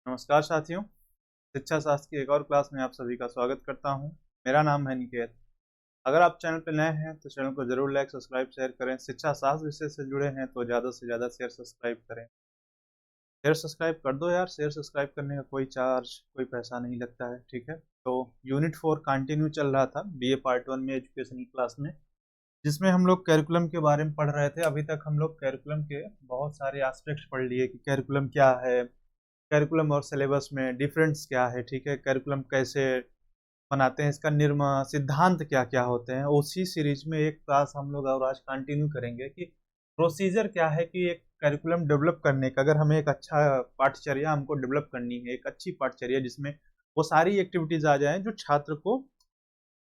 नमस्कार साथियों। शिक्षा शास्त्र की एक और क्लास में आप सभी का स्वागत करता हूं। मेरा नाम है निकेत। अगर आप चैनल पर नए हैं तो चैनल को जरूर लाइक सब्सक्राइब शेयर करें। शिक्षा शास्त्र विषय से जुड़े हैं तो ज़्यादा से ज़्यादा शेयर सब्सक्राइब करें। शेयर सब्सक्राइब कर दो यार। शेयर सब्सक्राइब करने का कोई चार्ज कोई पैसा नहीं लगता है, ठीक है। तो यूनिट 4 कंटिन्यू चल रहा था बीए पार्ट 1 में एजुकेशन की क्लास में, जिसमें हम लोग कैरिकुलम के बारे में पढ़ रहे थे। अभी तक हम लोग कैरिकुलम के बहुत सारे एस्पेक्ट्स पढ़ लिए कि कैरिकुलम क्या है, कैरिकुलम और सिलेबस में डिफरेंस क्या है, ठीक है। कैरिकुलम कैसे बनाते हैं, इसका निर्माण सिद्धांत क्या क्या होते हैं। उसी सीरीज में एक क्लास हम लोग और आज कंटिन्यू करेंगे कि प्रोसीजर क्या है कि एक कैरिकुलम डेवलप करने का। अगर हमें एक अच्छा पाठचर्या हमको डेवलप करनी है, एक अच्छी पाठचर्या जिसमें वो सारी एक्टिविटीज आ जाएं जो छात्र को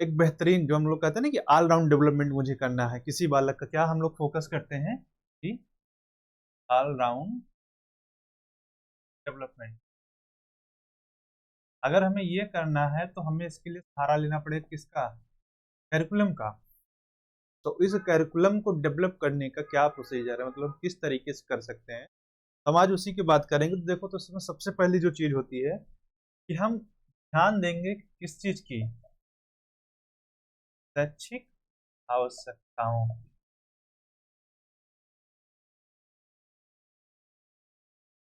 एक बेहतरीन, जो हम लोग कहते हैं ना कि ऑल राउंड डेवलपमेंट मुझे करना है किसी बालक का, क्या हम लोग फोकस करते हैं कि ऑल राउंड डेवलपमेंट। अगर हमें ये करना है तो हमें इसके लिए सहारा लेना पड़ेगा किसका? कैरिकुलम का। तो इस कैरिकुलम को डेवलप करने का क्या प्रोसीजर है, मतलब किस तरीके से कर सकते हैं, हम आज उसी की बात करेंगे। तो देखो, तो इसमें सबसे पहली जो चीज होती है कि हम ध्यान देंगे किस चीज की? शैक्षिक आवश्यकताओं।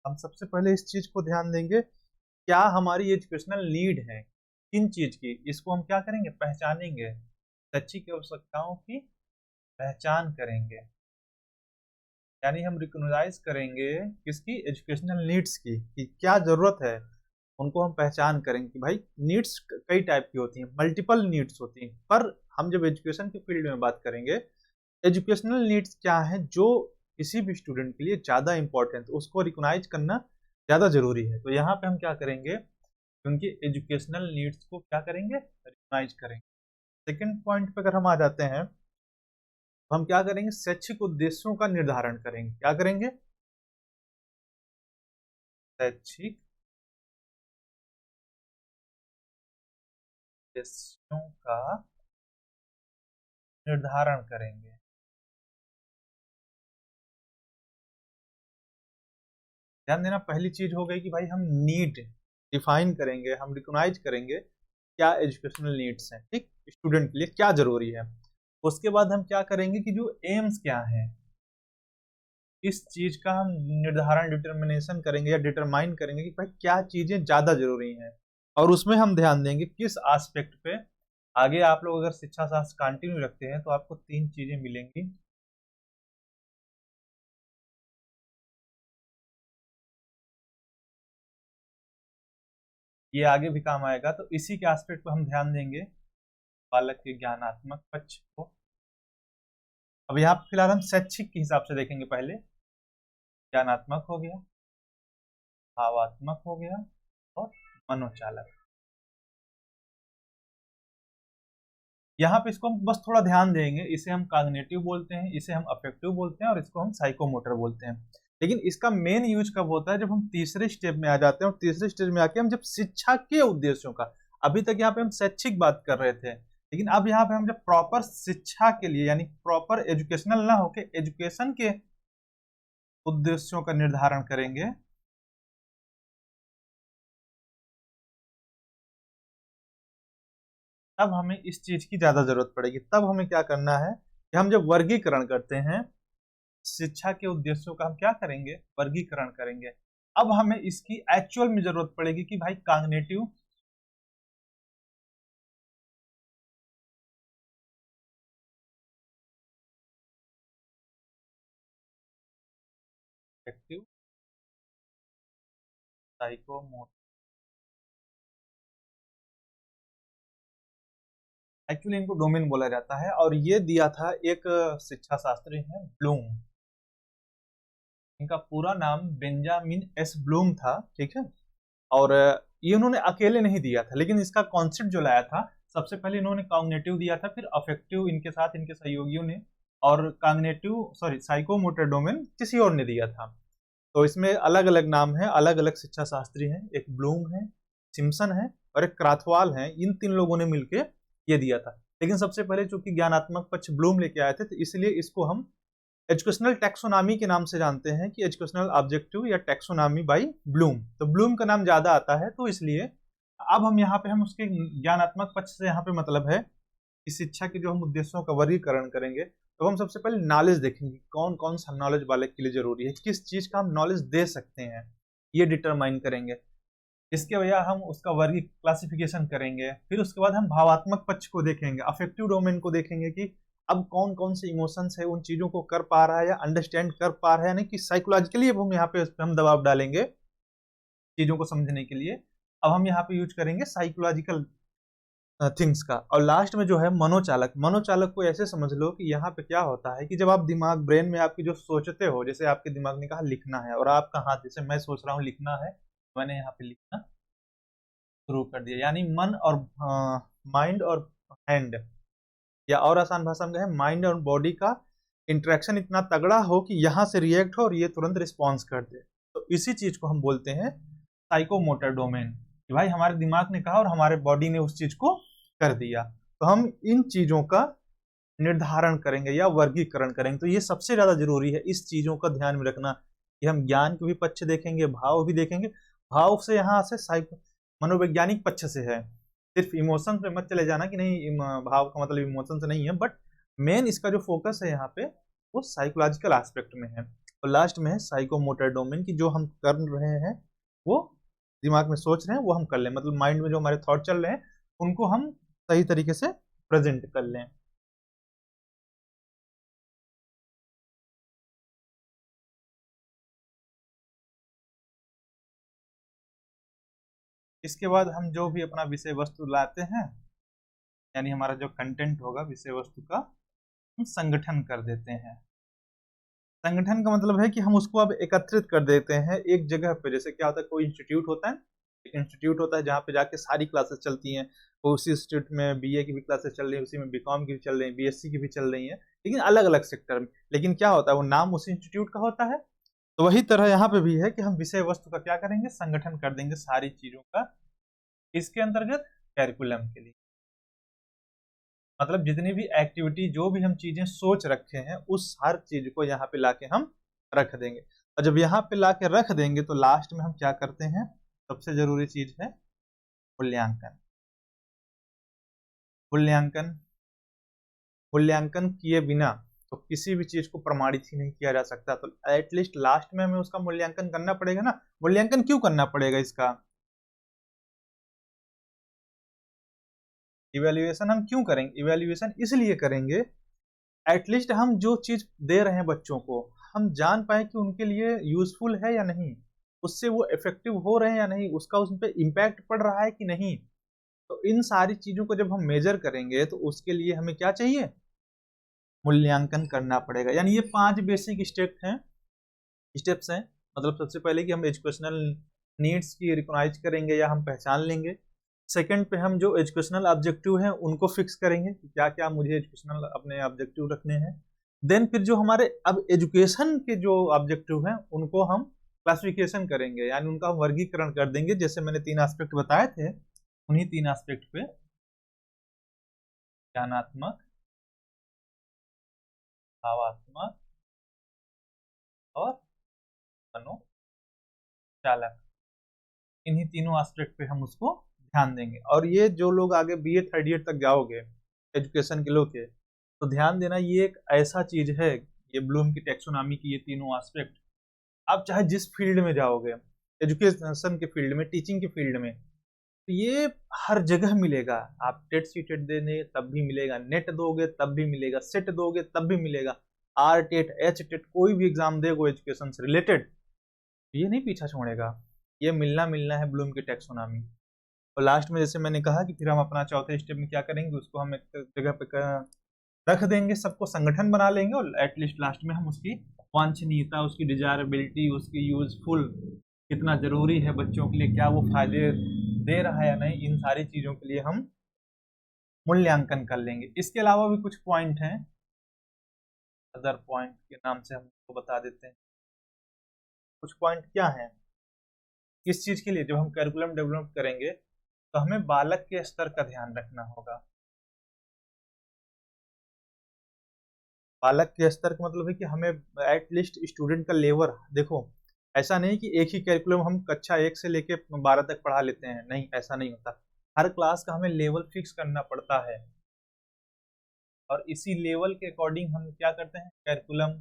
हम सबसे पहले इस चीज को ध्यान देंगे, क्या हमारी एजुकेशनल नीड है, किन चीज की, इसको हम क्या करेंगे? पहचानेंगे। शैक्षिक आवश्यकताओं की पहचान करेंगे, यानी हम रिकॉग्नाइज करेंगे किसकी? एजुकेशनल नीड्स की, कि क्या जरूरत है, उनको हम पहचान करेंगे कि भाई नीड्स कई टाइप की होती हैं, मल्टीपल नीड्स होती हैं। पर हम जब एजुकेशन के फील्ड में बात करेंगे, एजुकेशनल नीड्स क्या है जो किसी भी स्टूडेंट के लिए ज्यादा इंपॉर्टेंट, उसको रिकॉग्नाइज करना ज्यादा जरूरी है। तो यहाँ पे हम क्या करेंगे? क्योंकि एजुकेशनल नीड्स को क्या करेंगे? रिकॉग्नाइज करेंगे। सेकेंड पॉइंट पे अगर हम आ जाते हैं तो हम क्या करेंगे? शैक्षिक उद्देश्यों का निर्धारण करेंगे। क्या करेंगे? शैक्षिक उद्देश्यों का निर्धारण करेंगे। ध्यान देना, पहली चीज हो गई कि भाई हम नीड डिफाइन करेंगे, हम रिकॉग्नाइज करेंगे क्या एजुकेशनल नीड्स हैं, ठीक, स्टूडेंट के लिए क्या जरूरी है। उसके बाद हम क्या करेंगे कि जो एम्स क्या है, इस चीज का हम निर्धारण, डिटर्मिनेशन करेंगे या डिटरमाइन करेंगे कि भाई क्या चीजें ज्यादा जरूरी हैं, और उसमें हम ध्यान देंगे किस एस्पेक्ट पे। आगे आप लोग अगर शिक्षा शास्त्र कंटिन्यू रखते हैं तो आपको तीन चीजें मिलेंगी। ये आगे भी काम आएगा, तो इसी के एस्पेक्ट पर हम ध्यान देंगे, बालक के ज्ञानात्मक पक्ष को। अब यहाँ पे फिलहाल हम शैक्षिक के हिसाब से देखेंगे। पहले ज्ञानात्मक हो गया, भावात्मक हो गया, और मनोचालक। यहाँ पे इसको हम बस थोड़ा ध्यान देंगे, इसे हम कॉग्निटिव बोलते हैं, इसे हम अफेक्टिव बोलते हैं, और इसको हम साइकोमोटर बोलते हैं। लेकिन इसका मेन यूज कब होता है? जब हम तीसरे स्टेप में आ जाते हैं, और तीसरे स्टेज में आके हम जब शिक्षा के उद्देश्यों का, अभी तक यहाँ पे हम शैक्षिक बात कर रहे थे, लेकिन अब यहाँ पे हम जब प्रॉपर शिक्षा के लिए, यानी प्रॉपर एजुकेशनल ना होके एजुकेशन के उद्देश्यों का निर्धारण करेंगे, तब हमें इस चीज की ज्यादा जरूरत पड़ेगी। तब हमें क्या करना है कि हम जब वर्गीकरण करते हैं शिक्षा के उद्देश्यों का, हम क्या करेंगे? वर्गीकरण करेंगे। अब हमें इसकी एक्चुअल में जरूरत पड़ेगी कि भाई कॉग्निटिव, अफेक्टिव, साइकोमोटर। एक्चुअली इनको डोमेन बोला जाता है, और ये दिया था एक शिक्षा शास्त्री है ब्लूम। इनका पूरा नाम बेंजामिन एस ब्लूम था, ठीक है। और ये उन्होंने अकेले नहीं दिया था, लेकिन इसका कॉन्सेप्ट जो लाया था, सबसे पहले इन्होंने कॉग्निटिव दिया था, फिर अफेक्टिव इनके साथ इनके सहयोगियों ने, और कॉग्निटिव सॉरी साइकोमोटर डोमेन किसी और ने दिया था। तो इसमें अलग अलग नाम है, अलग अलग शिक्षा शास्त्री हैं, एक ब्लूम है, सिम्पसन है, और एक क्राथवाल है। इन तीन लोगों ने मिलकर ये दिया था। लेकिन सबसे पहले चूंकि ज्ञानात्मक पक्ष ब्लूम लेके आए थे, तो इसलिए इसको हम एजुकेशनल टैक्सोनॉमी के नाम से जानते हैं कि एजुकेशनल ऑब्जेक्टिव या टैक्सोनॉमी बाय ब्लूम। तो ब्लूम का नाम ज्यादा आता है, तो इसलिए अब हम यहाँ पे हम उसके ज्ञानात्मक पक्ष से यहाँ पे मतलब है कि शिक्षा के जो हम उद्देश्यों का वर्गीकरण करेंगे, तो हम सबसे पहले नॉलेज देखेंगे, कौन कौन सा नॉलेज वाले के लिए जरूरी है, किस चीज का हम नॉलेज दे सकते हैं, ये डिटरमाइन करेंगे। इसके वजह हम उसका वर्गी क्लासिफिकेशन करेंगे। फिर उसके बाद हम भावात्मक पक्ष को देखेंगे, अफेक्टिव डोमेन को देखेंगे कि अब कौन कौन से इमोशंस है उन चीजों को कर पा रहा है या अंडरस्टैंड कर पा रहा है, यानी कि साइकोलॉजिकली अब हम यहाँ पे हम दबाव डालेंगे चीजों को समझने के लिए। अब हम यहाँ पे यूज करेंगे साइकोलॉजिकल थिंग्स का। और लास्ट में जो है मनोचालक, मनोचालक को ऐसे समझ लो कि यहाँ पे क्या होता है कि जब आप दिमाग ब्रेन में आपकी जो सोचते हो, जैसे आपके दिमाग ने कहा लिखना है और आपका हाथ, जैसे मैं सोच रहा हूँ लिखना है, मैंने यहाँ पे लिखना शुरू कर दिया, यानी मन और माइंड और हैंड, या और आसान भाषा में कहें माइंड और बॉडी का इंटरेक्शन इतना तगड़ा हो कि यहाँ से रिएक्ट हो और ये तुरंत रिस्पॉन्स कर दे। तो इसी चीज को हम बोलते हैं साइकोमोटर डोमेन, कि भाई हमारे दिमाग ने कहा और हमारे बॉडी ने उस चीज को कर दिया। तो हम इन चीजों का निर्धारण करेंगे या वर्गीकरण करेंगे। तो ये सबसे ज्यादा जरूरी है, इस चीजों का ध्यान में रखना कि हम ज्ञान के भी पक्ष देखेंगे, भाव भी देखेंगे। भाव से यहाँ से मनोवैज्ञानिक पक्ष से है, सिर्फ इमोशन पे मत चले जाना कि नहीं भाव का मतलब इमोशन से नहीं है, बट मेन इसका जो फोकस है यहाँ पे वो साइकोलॉजिकल एस्पेक्ट में है। और लास्ट में है साइकोमोटर डोमेन, की जो हम कर रहे हैं वो दिमाग में सोच रहे हैं वो हम कर लें, मतलब माइंड में जो हमारे थॉट चल रहे हैं उनको हम सही तरीके से प्रेजेंट कर लें। इसके बाद हम जो भी अपना विषय वस्तु लाते हैं, यानी हमारा जो कंटेंट होगा विषय वस्तु का, हम संगठन कर देते हैं। संगठन का मतलब है कि हम उसको अब एकत्रित कर देते हैं एक जगह पे। जैसे क्या होता है, कोई इंस्टीट्यूट होता है, एक इंस्टीट्यूट होता है जहाँ पे जाके सारी क्लासेस चलती हैं। तो उसी इंस्टीट्यूट में बीए की भी क्लासेस चल रही है, उसी में बीकॉम की भी चल रही है, बीएससी की भी चल रही है, लेकिन अलग अलग सेक्टर में। लेकिन क्या होता है, वो नाम उसी इंस्टीट्यूट का होता है। तो वही तरह यहाँ पे भी है कि हम विषय वस्तु का क्या करेंगे, संगठन कर देंगे सारी चीजों का, इसके अंतर्गत कैरिकुलम के लिए। मतलब जितनी भी एक्टिविटी, जो भी हम चीजें सोच रखे हैं, उस हर चीज को यहाँ पे लाके हम रख देंगे। और जब यहाँ पे लाके रख देंगे तो लास्ट में हम क्या करते हैं, सबसे जरूरी चीज है मूल्यांकन। मूल्यांकन, मूल्यांकन किए बिना तो किसी भी चीज को प्रमाणित ही नहीं किया जा सकता। तो एटलीस्ट लास्ट में हमें उसका मूल्यांकन करना पड़ेगा ना। मूल्यांकन क्यों करना पड़ेगा इसका, इवेल्युएशन हम क्यों करेंगे, इवेल्युएशन इसलिए करेंगे एटलीस्ट हम जो चीज दे रहे हैं बच्चों को, हम जान पाए कि उनके लिए यूजफुल है या नहीं, उससे वो इफेक्टिव हो रहे हैं या नहीं, उसका उस पर इम्पैक्ट पड़ रहा है कि नहीं। तो इन सारी चीजों को जब हम मेजर करेंगे तो उसके लिए हमें क्या चाहिए, मूल्यांकन करना पड़ेगा। यानी ये 5 बेसिक स्टेप्स हैं। मतलब सबसे पहले कि हम एजुकेशनल नीड्स की रिकॉग्नाइज करेंगे या हम पहचान लेंगे। सेकंड पे हम जो एजुकेशनल ऑब्जेक्टिव हैं उनको फिक्स करेंगे कि क्या क्या मुझे एजुकेशनल अपने ऑब्जेक्टिव रखने हैं। देन फिर जो हमारे अब एजुकेशन के जो ऑब्जेक्टिव हैं उनको हम क्लासिफिकेशन करेंगे, यानी उनका हम वर्गीकरण कर देंगे। जैसे मैंने 3 एस्पेक्ट बताए थे, उन्हीं 3 एस्पेक्ट पे ज्ञानात्मक, भावात्मक और मनोचालक, इन्हीं तीनों एस्पेक्ट पे हम उसको ध्यान देंगे। और ये जो लोग आगे बीए थर्ड ईयर तक जाओगे एजुकेशन के लोग के, तो ध्यान देना ये एक ऐसा चीज है, ये ब्लूम की टैक्सोनॉमी की ये तीनों एस्पेक्ट, आप चाहे जिस फील्ड में जाओगे, एजुकेशन के फील्ड में, टीचिंग के फील्ड में, तो ये हर जगह मिलेगा। आप टेट सी टेट देने तब भी मिलेगा, नेट दोगे तब भी मिलेगा, सेट दोगे तब भी मिलेगा, आर टेट एच टेट कोई भी एग्जाम देगो एजुकेशन से रिलेटेड, ये नहीं पीछा छोड़ेगा। ये मिलना मिलना है ब्लूम की टैक्सोनॉमी। और लास्ट में जैसे मैंने कहा कि फिर हम अपना चौथे स्टेप में क्या करेंगे, उसको हम एक जगह पे रख देंगे, सबको संगठन बना लेंगे, और एटलीस्ट लास्ट में हम उसकी वांछनीयता, उसकी डिजायरेबिलिटी, उसकी यूजफुल कितना जरूरी है बच्चों के लिए, क्या वो फायदे दे रहा है या नहीं, इन सारी चीजों के लिए हम मूल्यांकन कर लेंगे। इसके अलावा भी कुछ पॉइंट हैं, अदर पॉइंट के नाम से हम उसको बता देते हैं। कुछ पॉइंट क्या है, किस चीज के लिए, जब हम करिकुलम डेवलप करेंगे तो हमें बालक के स्तर का ध्यान रखना होगा। बालक के स्तर का मतलब है कि हमें एटलीस्ट स्टूडेंट का लेवल देखो, ऐसा नहीं कि एक ही कैरिकुलम हम कक्षा 1 से लेके 12 तक पढ़ा लेते हैं, नहीं ऐसा नहीं होता। हर क्लास का हमें लेवल फिक्स करना पड़ता है और इसी लेवल के अकॉर्डिंग हम क्या करते हैं, कैरिकुलम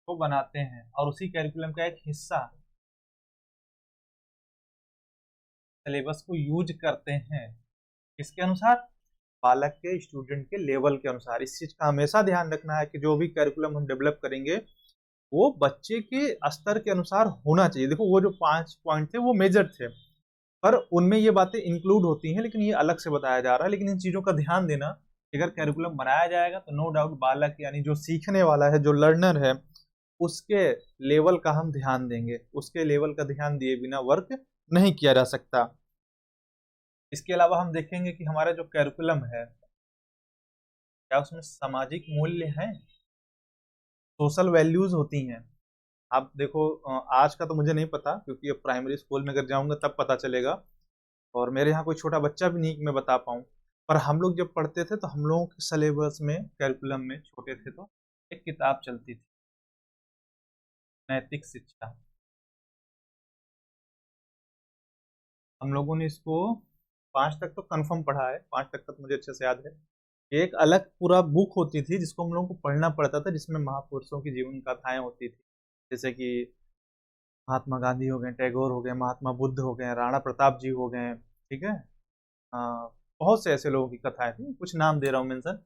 को बनाते हैं और उसी कैरिकुलम का एक हिस्सा सिलेबस को यूज करते हैं। किसके अनुसार? बालक के, स्टूडेंट के लेवल के अनुसार। इस चीज का हमेशा ध्यान रखना है कि जो भी कैरिकुलम हम डेवलप करेंगे वो बच्चे के स्तर के अनुसार होना चाहिए। देखो वो जो 5 पॉइंट थे वो मेजर थे, पर उनमें ये बातें इंक्लूड होती हैं, लेकिन ये अलग से बताया जा रहा है। लेकिन इन चीजों का ध्यान देना, अगर कैरिकुलम बनाया जाएगा तो नो डाउट बालक यानी जो सीखने वाला है, जो लर्नर है, उसके लेवल का हम ध्यान देंगे। उसके लेवल का ध्यान दिए बिना वर्क नहीं किया जा सकता। इसके अलावा हम देखेंगे कि हमारा जो कैरिकुलम है, क्या उसमें सामाजिक मूल्य हैं, सोशल वैल्यूज होती हैं। आप देखो, आज का तो मुझे नहीं पता क्योंकि अब प्राइमरी स्कूल में अगर जाऊंगा तब पता चलेगा, और मेरे यहाँ कोई छोटा बच्चा भी नहीं कि मैं बता पाऊँ। पर हम लोग जब पढ़ते थे तो हम लोगों के सिलेबस में, कैरिकुलम में छोटे थे तो एक किताब चलती थी, नैतिक शिक्षा। हम लोगों ने इसको 5 तक तो कंफर्म पढ़ा है, 5 तक तो मुझे अच्छे से याद है। एक अलग पूरा बुक होती थी जिसको हम लोगों को पढ़ना पड़ता था, जिसमें महापुरुषों की जीवन गाथाएं होती थी, जैसे कि महात्मा गांधी हो गए, टैगोर हो गए, महात्मा बुद्ध हो गए, राणा प्रताप जी हो गए, ठीक है। बहुत से ऐसे लोगों की कथाएं थी, कुछ नाम दे रहा हूँ मेंशन।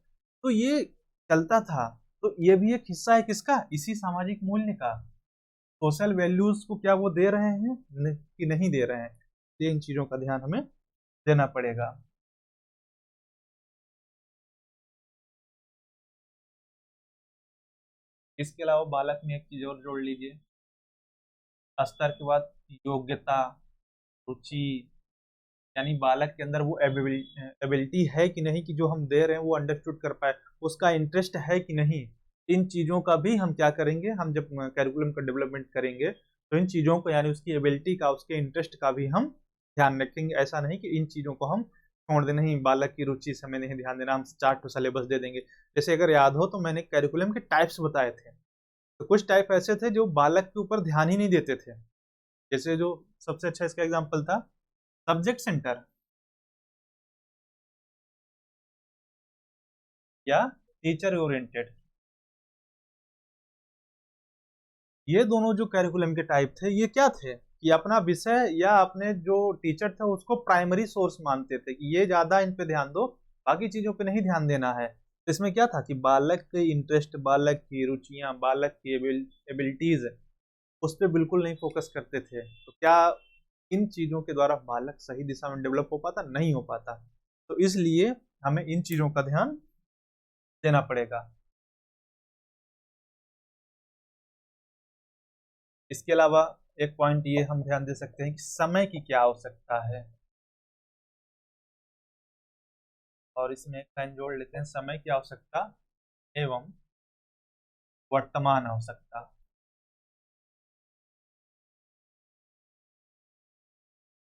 तो ये चलता था। तो ये भी एक हिस्सा है किसका? इसी सामाजिक मूल्य का। सोशल वैल्यूज को क्या वो दे रहे हैं कि नहीं दे रहे हैं, ये इन चीजों का ध्यान हमें देना पड़ेगा। इसके अलावा बालक में एक चीज और जोड़ लीजिए, स्तर के बाद योग्यता, रुचि, यानी बालक के अंदर वो एबिलिटी है कि नहीं कि जो हम दे रहे हैं वो अंडरस्टूड कर पाए, उसका इंटरेस्ट है कि नहीं। इन चीजों का भी हम क्या करेंगे, हम जब कैरिकुलम का डेवलपमेंट करेंगे तो इन चीजों को, यानी उसकी एबिलिटी का, उसके इंटरेस्ट का भी हम ध्यान रखेंगे। ऐसा नहीं कि इन चीजों को हम छोड़ दें, नहीं बालक की रुचि से हमें नहीं ध्यान देना, हम 4 टू सिलेबस दे देंगे। जैसे अगर याद हो तो मैंने कैरिकुलम के टाइप्स बताए थे, तो कुछ टाइप ऐसे थे जो बालक के ऊपर ध्यान ही नहीं देते थे। जैसे जो सबसे अच्छा इसका एग्जाम्पल था सब्जेक्ट सेंटर या टीचर ओरिएंटेड। ये दोनों जो कैरिकुलम के टाइप थे, ये क्या थे कि अपना विषय या अपने जो टीचर था उसको प्राइमरी सोर्स मानते थे कि ये ज्यादा इन पे ध्यान दो, बाकी चीजों पे नहीं ध्यान देना है। इसमें क्या था कि बालक के इंटरेस्ट, बालक की रुचियां, बालक की एबिलिटीज, उस पर बिल्कुल नहीं फोकस करते थे। तो क्या इन चीजों के द्वारा बालक सही दिशा में डेवलप हो पाता? नहीं हो पाता। तो इसलिए हमें इन चीजों का ध्यान देना पड़ेगा। इसके अलावा एक पॉइंट ये हम ध्यान दे सकते हैं कि समय की क्या आवश्यकता है, और इसमें एक लाइन जोड़ लेते हैं, समय की आवश्यकता एवं वर्तमान आवश्यकता।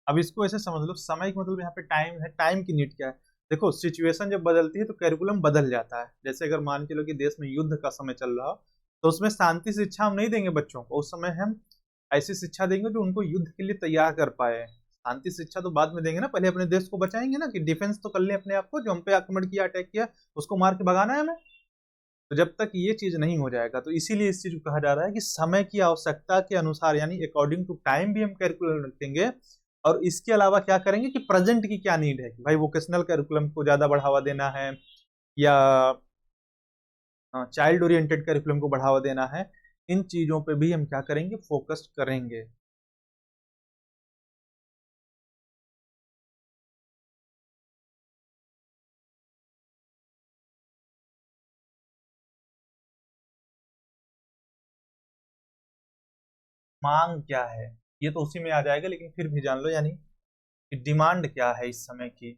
अब इसको ऐसे समझ लो, समय का मतलब यहाँ पे टाइम है, टाइम की नीड क्या है। देखो सिचुएशन जब बदलती है तो कैरिकुलम बदल जाता है। जैसे अगर मान के लो कि देश में युद्ध का समय चल रहा हो, तो उसमें शांति शिक्षा हम नहीं देंगे बच्चों को, उस समय हम ऐसी शिक्षा देंगे जो उनको युद्ध के लिए तैयार कर पाए। शांति शिक्षा तो बाद में देंगे ना, पहले अपने देश को बचाएंगे ना, कि डिफेंस तो कर ले अपने आप को, जो हम पे आक्रमण किया, अटैक किया, उसको मार के भगाना है हमें। तो जब तक ये चीज नहीं हो जाएगा, तो इसीलिए इस चीज को कहा जा रहा है कि समय की आवश्यकता के अनुसार, यानी अकॉर्डिंग टू टाइम भी हम कैरिकुलम रखेंगे। और इसके अलावा क्या करेंगे कि प्रेजेंट की क्या नीड है, कि भाई वोकेशनल कैरिकुलम को ज्यादा बढ़ावा देना है या चाइल्ड ओरिएंटेड कैरिकुलम को बढ़ावा देना है, इन चीजों पे भी हम क्या करेंगे, फोकस करेंगे। मांग क्या है, ये तो उसी में आ जाएगा, लेकिन फिर भी जान लो, यानी कि डिमांड क्या है इस समय की।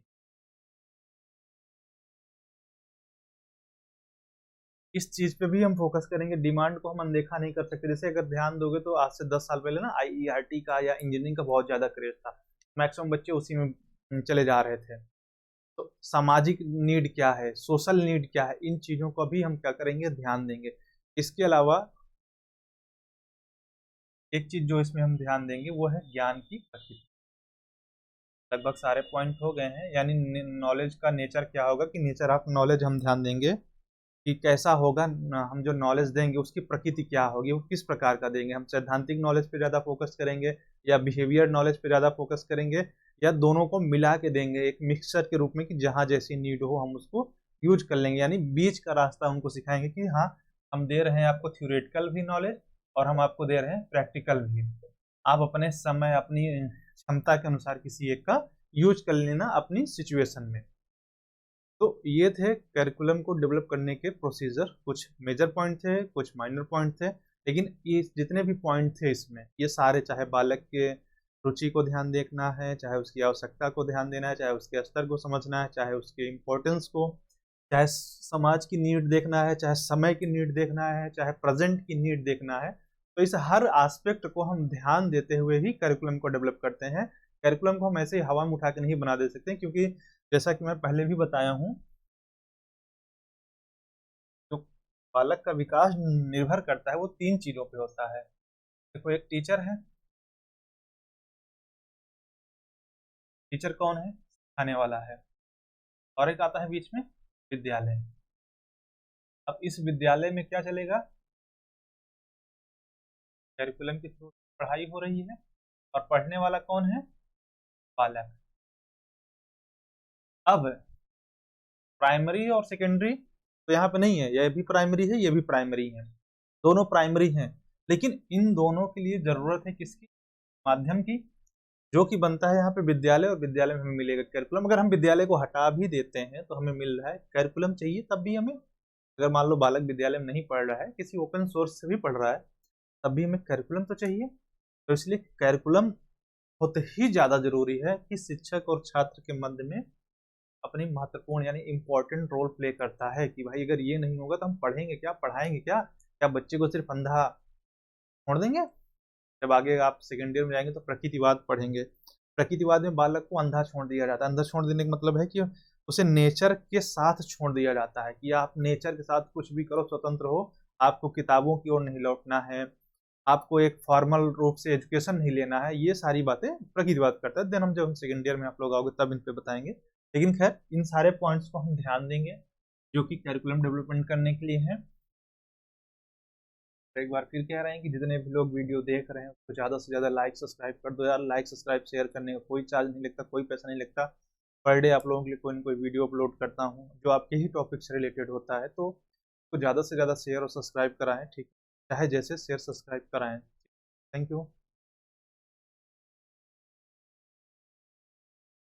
इस चीज पे भी हम फोकस करेंगे, डिमांड को हम अनदेखा नहीं कर सकते। जैसे अगर ध्यान दोगे तो आज से 10 साल पहले ना आईईआरटी का या इंजीनियरिंग का बहुत ज्यादा क्रेज था, मैक्सिमम बच्चे उसी में चले जा रहे थे। तो सामाजिक नीड क्या है, सोशल नीड क्या है, इन चीजों को भी हम क्या करेंगे, ध्यान देंगे। इसके अलावा एक चीज जो इसमें हम ध्यान देंगे वो है ज्ञान की प्रकृति। लगभग सारे पॉइंट हो गए हैं, यानी नॉलेज का नेचर क्या होगा कि नेचर ऑफ नॉलेज हम ध्यान देंगे कि कैसा होगा, हम जो नॉलेज देंगे उसकी प्रकृति क्या होगी, वो किस प्रकार का देंगे। हम सैद्धांतिक नॉलेज पे ज़्यादा फोकस करेंगे या बिहेवियर नॉलेज पे ज़्यादा फोकस करेंगे, या दोनों को मिला के देंगे एक मिक्सचर के रूप में कि जहाँ जैसी नीड हो हम उसको यूज कर लेंगे। यानी बीच का रास्ता उनको सिखाएंगे कि हाँ, हम दे रहे हैं आपको थ्योरेटिकल भी नॉलेज और हम आपको दे रहे हैं प्रैक्टिकल भी। आप अपने समय, अपनी क्षमता के अनुसार किसी एक का यूज कर लेना अपनी सिचुएशन में। तो ये थे करिकुलम को डेवलप करने के प्रोसीजर। कुछ मेजर पॉइंट थे, कुछ माइनर पॉइंट थे, लेकिन ये जितने भी पॉइंट थे इसमें, ये सारे, चाहे बालक के रुचि को ध्यान देखना है, चाहे उसकी आवश्यकता को ध्यान देना है, चाहे उसके स्तर को समझना है, चाहे उसके इम्पोर्टेंस को, चाहे समाज की नीड देखना है, चाहे समय की नीड देखना है, चाहे प्रेजेंट की नीड देखना है, तो इस हर एस्पेक्ट को हम ध्यान देते हुए ही करिकुलम को डेवलप करते हैं। करिकुलम को हम ऐसे ही हवा में उठा के नहीं बना दे सकते, क्योंकि जैसा कि मैं पहले भी बताया हूँ, जो बालक का विकास निर्भर करता है वो 3 चीजों पे होता है। देखो, एक टीचर है। टीचर कौन है? सिखाने वाला है। और एक आता है बीच में, विद्यालय। अब इस विद्यालय में क्या चलेगा? करिकुलम के थ्रू पढ़ाई हो रही है, और पढ़ने वाला कौन है? बालक। अब प्राइमरी और सेकेंडरी तो यहाँ पे नहीं है, ये भी प्राइमरी है, ये भी प्राइमरी है, दोनों प्राइमरी हैं। लेकिन इन दोनों के लिए जरूरत है किसकी? माध्यम की, जो कि बनता है यहाँ पे विद्यालय, और विद्यालय में हमें मिलेगा करिकुलम। अगर हम विद्यालय को हटा भी देते हैं तो हमें मिल रहा है करिकुलम चाहिए, तब भी हमें, अगर मान लो बालक विद्यालय में नहीं पढ़ रहा है, किसी ओपन सोर्स से भी पढ़ रहा है, तब भी हमें करिकुलम तो चाहिए। तो इसलिए करिकुलम बहुत ही ज्यादा जरूरी है कि शिक्षक और छात्र के मध्य में अपनी महत्वपूर्ण यानी इंपॉर्टेंट रोल प्ले करता है कि भाई अगर ये नहीं होगा तो हम पढ़ेंगे क्या, पढ़ाएंगे क्या? क्या बच्चे को सिर्फ अंधा छोड़ देंगे? जब आगे आप सेकेंड ईयर में जाएंगे तो प्रकृतिवाद पढ़ेंगे। प्रकृतिवाद में बालक को अंधा छोड़ दिया जाता है। अंधा छोड़ देने का मतलब है कि उसे नेचर के साथ छोड़ दिया जाता है कि आप नेचर के साथ कुछ भी करो, स्वतंत्र हो, आपको किताबों की ओर नहीं लौटना है, आपको एक फॉर्मल रूप से एजुकेशन नहीं लेना है। ये सारी बातें प्रकृतिवाद करता है। देन हम जब हम सेकेंड ईयर में आप लोग आओगे तब इन पे बताएंगे। लेकिन खैर, इन सारे पॉइंट्स को हम ध्यान देंगे जो कि करिकुलम डेवलपमेंट करने के लिए हैं। एक बार फिर कह रहे हैं कि जितने भी लोग वीडियो देख रहे हैं उसको ज़्यादा से ज़्यादा लाइक सब्सक्राइब कर दो यार। लाइक सब्सक्राइब शेयर करने का कोई चार्ज नहीं लगता, कोई पैसा नहीं लगता। पर डे आप लोगों के लिए कोई ना कोई वीडियो अपलोड करता हूँ जो आपके ही टॉपिक से रिलेटेड होता है, तो ज़्यादा से ज़्यादा शेयर और सब्सक्राइब कराएं, ठीक, चाहे जैसे शेयर सब्सक्राइब कराएं। Thank you.